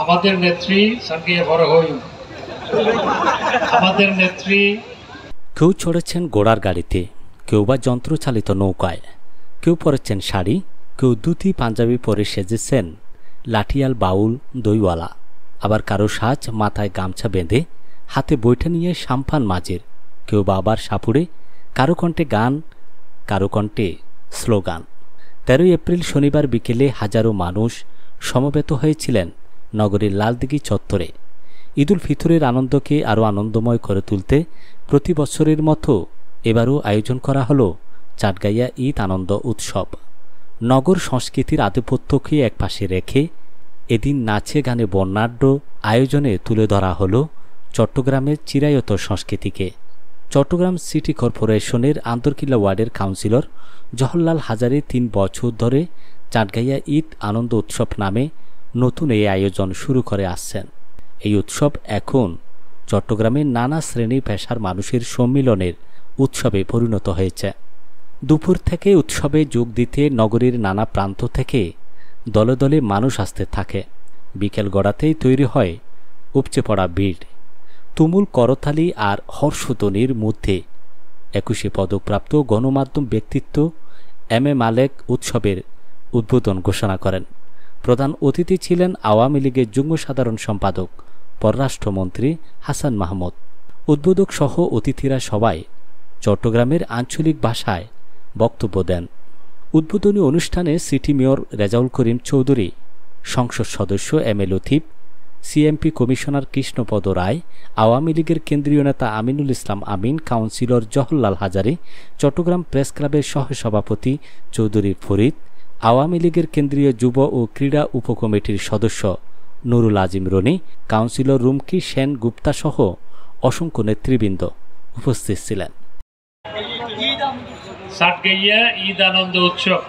আমাদের নেত্রী সঙ্গে বড় হই আমাদের নেত্রী। কেউ চড়েছেন ঘোড়ার গাড়িতে, কেউ বা যন্ত্রচালিত নৌকায়, কেউ পরেছেন শাড়ি, কেউ ধুতি পাঞ্জাবি পরে সেজেছেন লাঠিয়াল বাউল দইওয়ালা। আবার কারো সাজ মাথায় গামছা বেঁধে, হাতে বইটা নিয়ে সাম্পান মাঝের, কেউ বা আবার সাপুড়ে, কারো কণ্ঠে গান, কারো কণ্ঠে স্লোগান। 13 এপ্রিল শনিবার বিকেলে হাজারো মানুষ সমবেত হয়েছিলেন নগরীর লালদিঘি চত্বরে। ঈদুল ফিতরের আনন্দকে আরও আনন্দময় করে তুলতে প্রতি বছরের মতো এবারও আয়োজন করা হলো চাটগাইয়া ঈদ আনন্দ উৎসব। নগর সংস্কৃতির আধিপত্যকে একপাশে রেখে এদিন নাচে গানে বর্ণাঢ্য আয়োজনে তুলে ধরা হলো চট্টগ্রামের চিরায়ত সংস্কৃতিকে। চট্টগ্রাম সিটি কর্পোরেশনের আন্দরকিল্লা ওয়ার্ডের কাউন্সিলর জওহরলাল হাজারী 3 বছর ধরে চাটগাইয়া ঈদ আনন্দ উৎসব নামে নতুন এই আয়োজন শুরু করে আসছেন। এই উৎসব এখন চট্টগ্রামের নানা শ্রেণী পেশার মানুষের সম্মিলনের উৎসবে পরিণত হয়েছে। দুপুর থেকে উৎসবে যোগ দিতে নগরীর নানা প্রান্ত থেকে দলে দলে মানুষ আসতে থাকে। বিকেল গড়াতেই তৈরি হয় উপচে পড়া ভিড়। তুমুল করতালি আর হর্ষধ্বনির মধ্যে 21 পদকপ্রাপ্ত গণমাধ্যম ব্যক্তিত্ব এম এ মালেক উৎসবের উদ্বোধন ঘোষণা করেন। প্রধান অতিথি ছিলেন আওয়ামী লীগের যুগ্ম সাধারণ সম্পাদক পররাষ্ট্রমন্ত্রী হাসান মাহমুদ। উদ্বোধক সহ অতিথিরা সবাই চট্টগ্রামের আঞ্চলিক ভাষায় বক্তব্য দেন। উদ্বোধনী অনুষ্ঠানে সিটি মেয়র রেজাউল করিম চৌধুরী, সংসদ সদস্য M A Latif, CMP commissioner Krishnapada রায়, আওয়ামী লীগের কেন্দ্রীয় নেতা আমিনুল ইসলাম আমিন, কাউন্সিলর জওহরলাল হাজারী, চট্টগ্রাম প্রেস ক্লাবের সহসভাপতি চৌধুরী ফরিদ, আওয়ামী লীগের কেন্দ্রীয় যুব ও ক্রীড়া উপকমিটির সদস্য নুরুল আজিম রনি, কাউন্সিলর রুমকি সেন গুপ্তা সহ অসংখ্য নেতৃবৃন্দ উপস্থিত ছিলেন। চাটগাইয়া ঈদ আনন্দ উৎসব,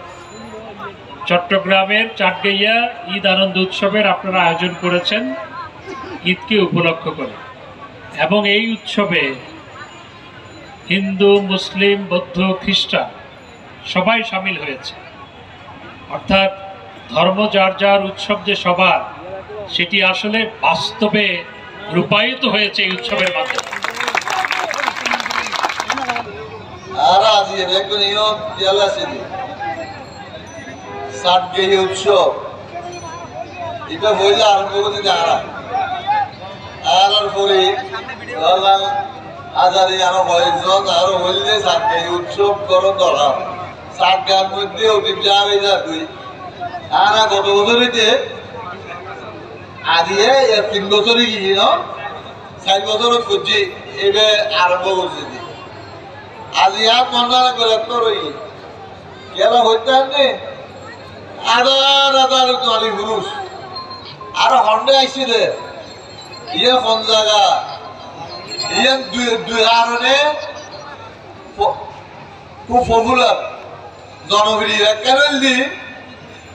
চট্টগ্রামের চাটগাইয়া ঈদ আনন্দ উৎসবের আপনারা আয়োজন করেছেন ঈদকে উপলক্ষ করে, এবং এই উৎসবে হিন্দু, মুসলিম, বৌদ্ধ, খ্রিস্টান সবাই সামিল হয়েছে। অর্থাৎ ধর্ম যার যার উৎসব যে সবার, সেটি আসলে বাস্তবে রূপায়িত হয়েছে এই উৎসবের মাধ্যমে। উৎসব এটা হইলে আরম্ভ করতে আর পরে আজারি আরো কয়েকজন আরো হইলে সাতগাহি উৎসব করো ধরা সাতগার মধ্যে অভিজ্ঞ তুই আর গত বছরিতে আজিয়ে 3 বছরে গিয়ে 4 বছরত করছি এবার আরম্ভ করছি আজি আর মনে করে তোর কেনা হইতে আনে আদার আদার তোয়ালি পুরুষ আর হন্ডে আইছিল ইয়ে কোন জায়গা ইয়ে দুই কারণে খুব পপুলার জনপ্রিয় কেন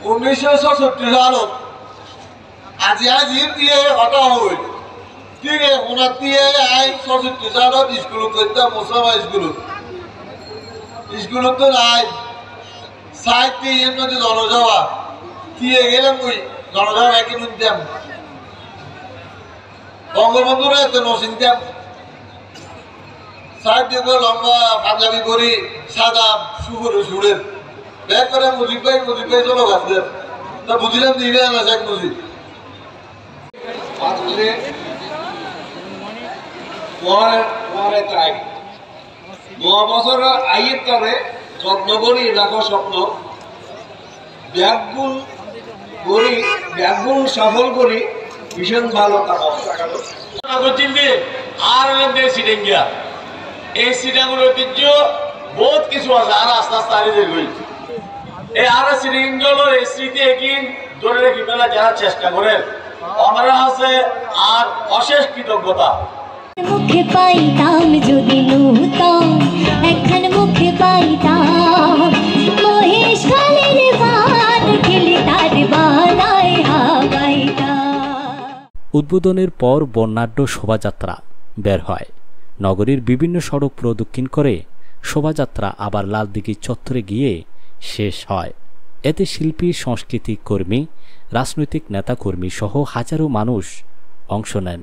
1966 সালত আজি দিয়ে হঠাৎ হইল ঠিক আছে ওনার দিয়ে আই 66 সালত স্কুল করতাম মুসলমান স্কুলত তো নাই সাইড দিয়ে নদী জনসভা দিয়ে গেলাম ওই জনসভা একই নিতাম বঙ্গবন্ধুরা এত নচিনতাম সাইড দিয়ে লম্বা পাঞ্জাবি করি সাদা সুরের ব্যাগ করে মুজিব ভাই চলো গাছদের তা বুঝলাম দিবে না শেখ মুজিব বছর আইয়ের তরে যত্ন করি রাখো স্বপ্ন ব্যাগুন সফল করি ভীষণ ভালো চিনবি আর সিডেঙ্গিয়া এই সিডাঙ্গুর ঐতিহ্য বহুত কিছু আছে আর আস্তে আস্তে আগে হই এই আর সিডেঙ্গিগুলোর এই স্মৃতি একদিন ধরে রেখে ফেলা যারা চেষ্টা করেন আমরা আছে আর অশেষ কৃতজ্ঞতা। মুখে পাইতাম যদি নূতন একখান মুখে পাইতাম মহেশ কালের বান খেলে তার বানায় হাওয়াইতাম। উদ্বোধনের পর বর্ণাঢ্য শোভাযাত্রা বের হয়। নগরীর বিভিন্ন সড়ক প্রদক্ষিণ করে শোভাযাত্রা আবার লালদিঘি চত্বরে গিয়ে শেষ হয়। এতে শিল্পী, সাংস্কৃতিক কর্মী, রাজনৈতিক নেতাকর্মী সহ হাজারো মানুষ অংশ নেন।